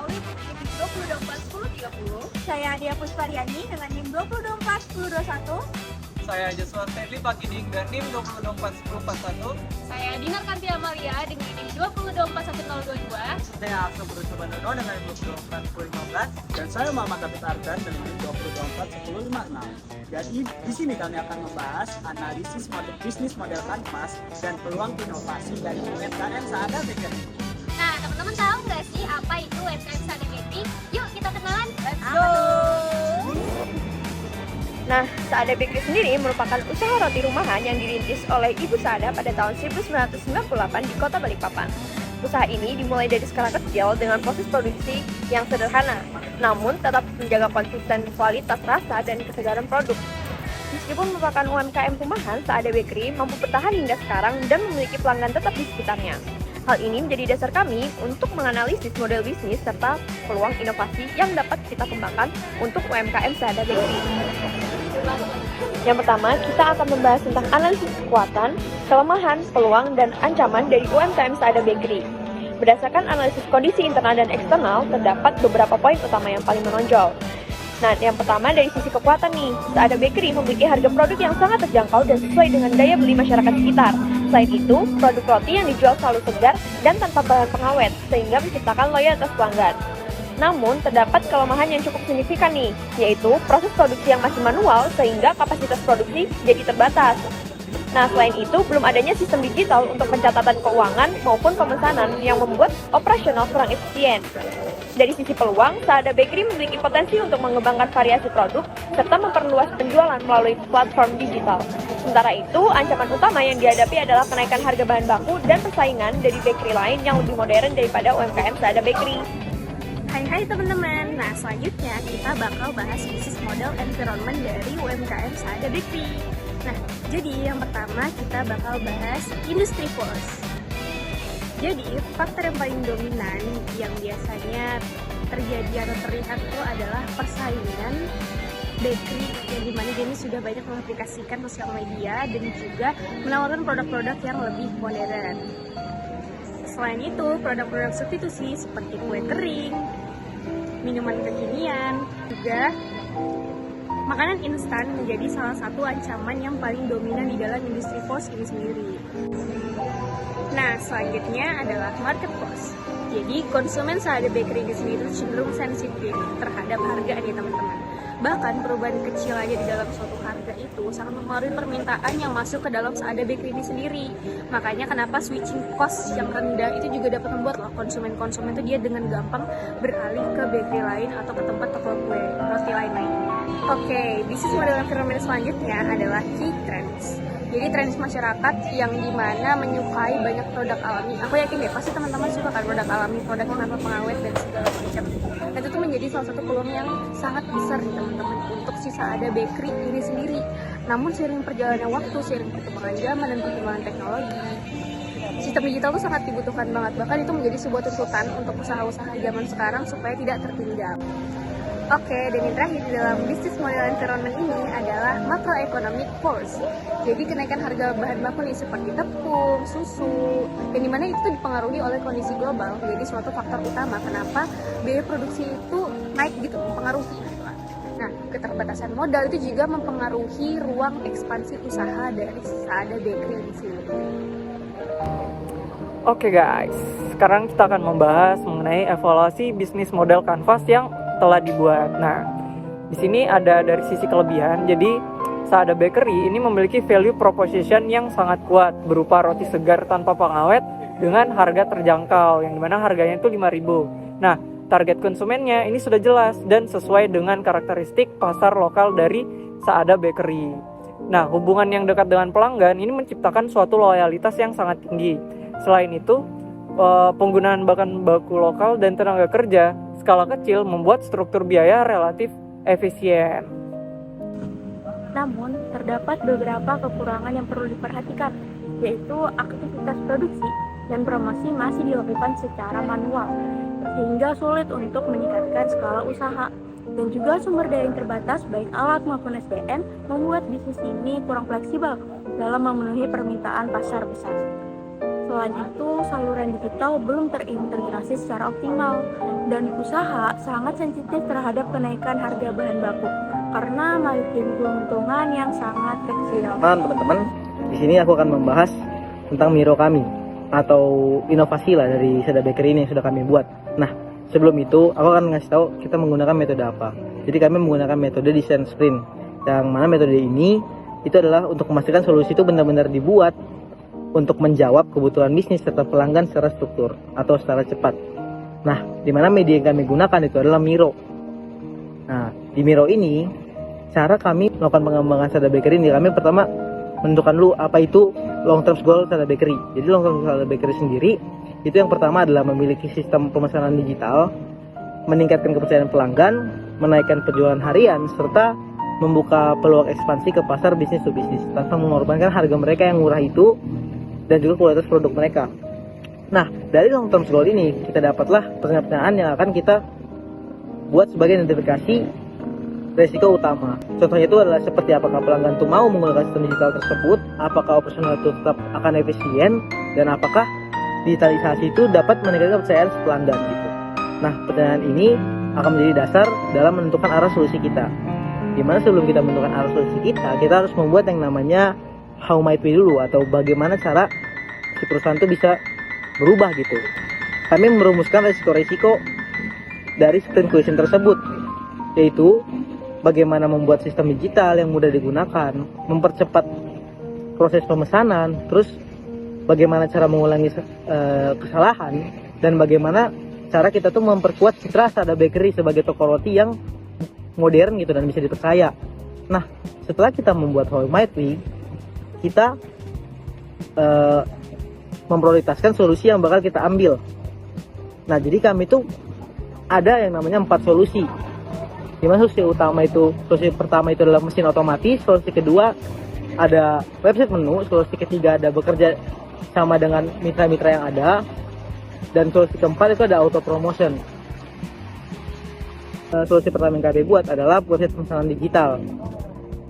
Auli dengan NIM 2024 1030. Saya Adia Puspariani dengan NIM 2024 1021. Saya Joshua Stanley Pakiding dan NIM 2024 1041. Saya Dinar Kanti Amalia dengan NIM 2024 1022. Saya Akso Purusobandono dengan NIM 2024 1015. Dan saya Muhammad David Ardan dengan NIM 2024 1056. Jadi di sini kami akan membahas analisis bisnis model kanvas dan peluang inovasi dari UMKM Saada Bakery. Nah, teman-teman tahu nggak sih apa itu UMKM Saada Bakery? Yuk kita kenalan. Let's go! Nah, Saada Bakery sendiri merupakan usaha roti rumahan yang dirintis oleh Ibu Saada pada tahun 1998 di kota Balikpapan. Usaha ini dimulai dari skala kecil dengan proses produksi yang sederhana, namun tetap menjaga konsisten kualitas rasa dan kesegaran produk. Meskipun merupakan UMKM rumahan, Saada Bakery mampu bertahan hingga sekarang dan memiliki pelanggan tetap di sekitarnya. Hal ini menjadi dasar kami untuk menganalisis model bisnis serta peluang inovasi yang dapat kita kembangkan untuk UMKM Saada Bakery. Yang pertama, kita akan membahas tentang analisis kekuatan, kelemahan, peluang, dan ancaman dari UMKM Saada Bakery. Berdasarkan analisis kondisi internal dan eksternal, terdapat beberapa poin utama yang paling menonjol. Nah, yang pertama dari sisi kekuatan nih, Saada Bakery memiliki harga produk yang sangat terjangkau dan sesuai dengan daya beli masyarakat sekitar. Selain itu, produk roti yang dijual selalu segar dan tanpa bahan pengawet, sehingga menciptakan loyalitas pelanggan. Namun, terdapat kelemahan yang cukup signifikan nih, yaitu proses produksi yang masih manual sehingga kapasitas produksi jadi terbatas. Nah, selain itu, belum adanya sistem digital untuk pencatatan keuangan maupun pemesanan yang membuat operasional kurang efisien. Dari sisi peluang, Saada Bakery memiliki potensi untuk mengembangkan variasi produk serta memperluas penjualan melalui platform digital. Sementara itu, ancaman utama yang dihadapi adalah kenaikan harga bahan baku dan persaingan dari bakery lain yang lebih modern daripada UMKM Saada Bakery. Hai teman-teman, nah selanjutnya kita bakal bahas bisnis model environment dari UMKM Saada Bakery. Nah, jadi yang pertama kita bakal bahas industri force. Jadi, faktor yang paling dominan yang biasanya terjadi atau terlihat itu adalah persaingan bakery yang dimana dia ini sudah banyak mengaplikasikan sosial media dan juga menawarkan produk-produk yang lebih modern. Selain itu, produk-produk substitusi seperti kue kering, minuman kekinian, juga makanan instan menjadi salah satu ancaman yang paling dominan di dalam industri force ini sendiri. Nah, selanjutnya adalah market force. Jadi, konsumen Saada Bakery ini sendiri cenderung sensitif terhadap harga nih teman-teman. Bahkan perubahan kecil aja di dalam suatu harga itu sangat mempengaruhi permintaan yang masuk ke dalam Saada Bakery ini sendiri. Makanya kenapa switching cost yang rendah itu juga dapat membuat konsumen-konsumen itu dia dengan gampang beralih ke bakery lain atau ke tempat toko kue roti lain-lain. Oke, bisnis model environment selanjutnya adalah key trends. Jadi trends masyarakat yang dimana menyukai banyak produk alami. Aku yakin deh, pasti teman-teman suka kan produk alami, produk yang tanpa pengawet dan segala macam. Dan itu tuh menjadi salah satu peluang yang sangat besar nih teman-teman untuk si Saada Bakery ini sendiri. Namun seiring perjalanan waktu, seiring perkembangan zaman dan perkembangan teknologi, sistem digital tuh sangat dibutuhkan banget. Bahkan itu menjadi sebuah tuntutan untuk usaha-usaha zaman sekarang supaya tidak tertinggal. Oke, dan yang terakhir di dalam bisnis model environment ini adalah macroeconomic force. Jadi kenaikan harga bahan baku nih seperti tepung, susu, yang dimana itu dipengaruhi oleh kondisi global. Jadi suatu faktor utama kenapa biaya produksi itu naik gitu, mempengaruhi. Nah, keterbatasan modal itu juga mempengaruhi ruang ekspansi usaha dari Saada Bakery di sini. Oke guys, sekarang kita akan membahas mengenai evaluasi bisnis model kanvas yang telah dibuat. Nah, di sini ada dari sisi kelebihan. Jadi, Saada Bakery ini memiliki value proposition yang sangat kuat berupa roti segar tanpa pengawet dengan harga terjangkau yang dimana harganya itu 5.000. Nah, target konsumennya ini sudah jelas dan sesuai dengan karakteristik pasar lokal dari Saada Bakery. Nah, hubungan yang dekat dengan pelanggan ini menciptakan suatu loyalitas yang sangat tinggi. Selain itu, penggunaan bahan baku lokal dan tenaga kerja skala kecil membuat struktur biaya relatif efisien. Namun, terdapat beberapa kekurangan yang perlu diperhatikan, yaitu aktivitas produksi dan promosi masih dilakukan secara manual, sehingga sulit untuk meningkatkan skala usaha. Dan juga sumber daya yang terbatas, baik alat maupun SDM, membuat bisnis ini kurang fleksibel dalam memenuhi permintaan pasar besar. Selain itu, saluran digital belum terintegrasi secara optimal dan usaha sangat sensitif terhadap kenaikan harga bahan baku karena memiliki keuntungan yang sangat kecil. Teman-teman, di sini aku akan membahas tentang Miro kami atau inovasi lah dari Sada Bakery ini yang sudah kami buat. Nah, sebelum itu aku akan ngasih tahu kita menggunakan metode apa. Jadi kami menggunakan metode design sprint, yang mana metode ini itu adalah untuk memastikan solusi itu benar-benar dibuat untuk menjawab kebutuhan bisnis serta pelanggan secara struktur atau secara cepat. Nah, di mana media yang kami gunakan itu adalah Miro. Nah, di Miro ini cara kami melakukan pengembangan Sada Bakery ini, kami pertama menentukan dulu apa itu long term goal Sada Bakery. Jadi long term Sada Bakery sendiri itu yang pertama adalah memiliki sistem pemesanan digital, meningkatkan kepercayaan pelanggan, menaikkan penjualan harian, serta membuka peluang ekspansi ke pasar bisnis to bisnis tanpa mengorbankan harga mereka yang murah itu dan juga kualitas produk mereka. Nah, dari long term goal ini kita dapatlah pertanyaan yang akan kita buat sebagai identifikasi resiko utama. Contohnya itu adalah seperti apakah pelanggan itu mau menggunakan sistem digital tersebut, apakah operasional itu tetap akan efisien, dan apakah digitalisasi itu dapat meningkatkan kepercayaan pelanggan gitu. Nah, pertanyaan ini akan menjadi dasar dalam menentukan arah solusi kita. Dimana sebelum kita menentukan arah solusi kita harus membuat yang namanya how might we dulu, atau bagaimana cara si perusahaan itu bisa berubah gitu. Kami merumuskan resiko-resiko dari sprint question tersebut, yaitu bagaimana membuat sistem digital yang mudah digunakan, mempercepat proses pemesanan, terus bagaimana cara mengulangi kesalahan, dan bagaimana cara kita tuh memperkuat citra Sada Bakery sebagai toko roti yang modern gitu dan bisa dipercaya. Nah, setelah kita membuat how might we, kita memprioritaskan solusi yang bakal kita ambil. Nah, jadi kami tuh ada yang namanya 4 solusi. Dimana solusi pertama itu adalah mesin otomatis, solusi kedua ada website menu, solusi ketiga ada bekerja sama dengan mitra-mitra yang ada, dan solusi keempat itu ada auto promotion. Solusi pertama yang kami buat adalah website pemesanan digital,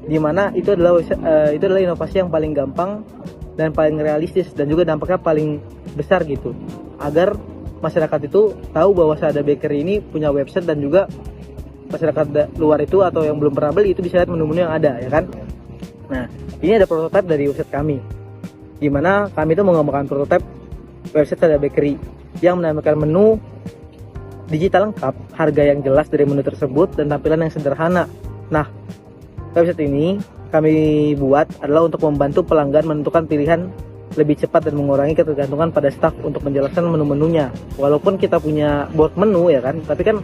dimana itu adalah inovasi yang paling gampang dan paling realistis dan juga dampaknya paling besar gitu, agar masyarakat itu tahu bahwa Sada Bakery ini punya website, dan juga masyarakat luar itu atau yang belum pernah beli itu bisa lihat menu-menu yang ada, ya kan. Nah, ini ada prototipe dari website kami, dimana kami itu mengembangkan prototipe website Sada Bakery yang menampilkan menu digital lengkap, harga yang jelas dari menu tersebut, dan tampilan yang sederhana. Nah, website ini kami buat adalah untuk membantu pelanggan menentukan pilihan lebih cepat dan mengurangi ketergantungan pada staff untuk menjelaskan menu-menunya. Walaupun kita punya board menu, ya kan, tapi kan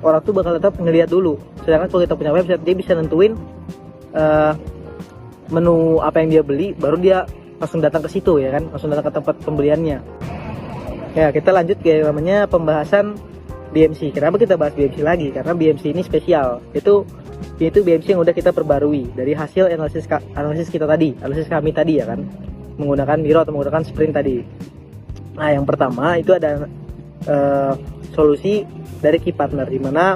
orang tuh bakal tetap ngelihat dulu. Sedangkan kalau kita punya website, dia bisa nentuin menu apa yang dia beli, baru dia langsung datang ke situ, ya kan, langsung datang ke tempat pembeliannya. Ya, kita lanjut ke namanya pembahasan BMC. Kenapa kita bahas BMC lagi? Karena BMC ini spesial. Itu BMC yang udah kita perbarui dari hasil analisis kita tadi, analisis kami tadi, ya kan, menggunakan Miro atau menggunakan sprint tadi. Nah, yang pertama itu ada solusi dari key partner, di mana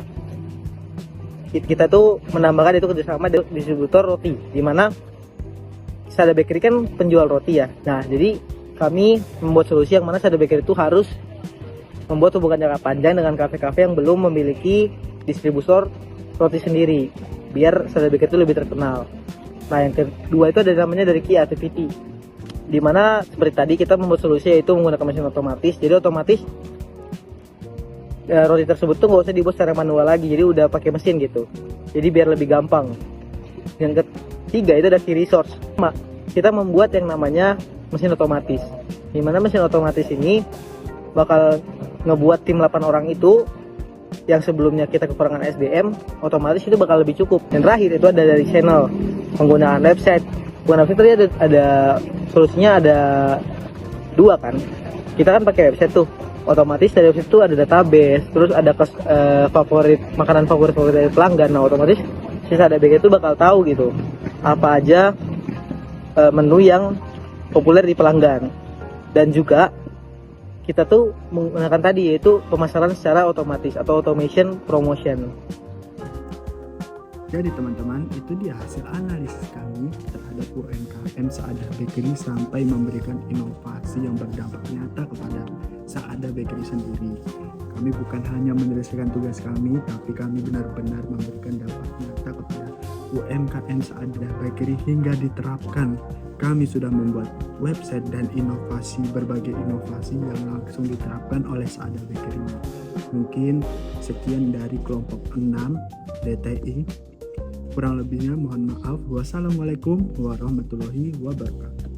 kita tuh menambahkan itu kerjasama distributor roti, di mana Sada Bakery kan penjual roti ya. Nah, jadi kami membuat solusi yang mana Sada Bakery itu harus membuat hubungan jangka panjang dengan kafe-kafe yang belum memiliki distributor roti sendiri, biar Sada Bakery itu lebih terkenal. Nah, yang kedua itu ada namanya dari key activity, di mana seperti tadi kita membuat solusi yaitu menggunakan mesin otomatis. Jadi otomatis roti tersebut tuh nggak usah dibuat secara manual lagi, jadi udah pakai mesin gitu, jadi biar lebih gampang. Yang ketiga itu ada key resource. Kita membuat yang namanya mesin otomatis, dimana mesin otomatis ini bakal ngebuat tim 8 orang itu yang sebelumnya kita kekurangan SDM, otomatis itu bakal lebih cukup. Dan terakhir itu ada dari channel, penggunaan website. Penggunaan website tadi ada solusinya ada 2 kan. Kita kan pakai website tuh, otomatis dari website itu ada database, terus ada makanan favorit dari pelanggan. Nah, otomatis si Sada Bakery itu bakal tahu gitu apa aja menu yang populer di pelanggan. Dan juga kita tuh menggunakan tadi yaitu pemasaran secara otomatis atau automation promotion. Jadi teman-teman, itu dia hasil analisis kami terhadap UMKM Saada Bakery sampai memberikan inovasi yang berdampak nyata kepada Saada Bakery sendiri. Kami bukan hanya menyelesaikan tugas kami, tapi kami benar-benar memberikan dampak nyata kepada UMKM Saada Bakery hingga diterapkan. Kami sudah membuat website dan berbagai inovasi yang langsung diterapkan oleh Saada Bakery. Mungkin sekian dari kelompok 6 DTI. Kurang lebihnya mohon maaf. Wassalamualaikum warahmatullahi wabarakatuh.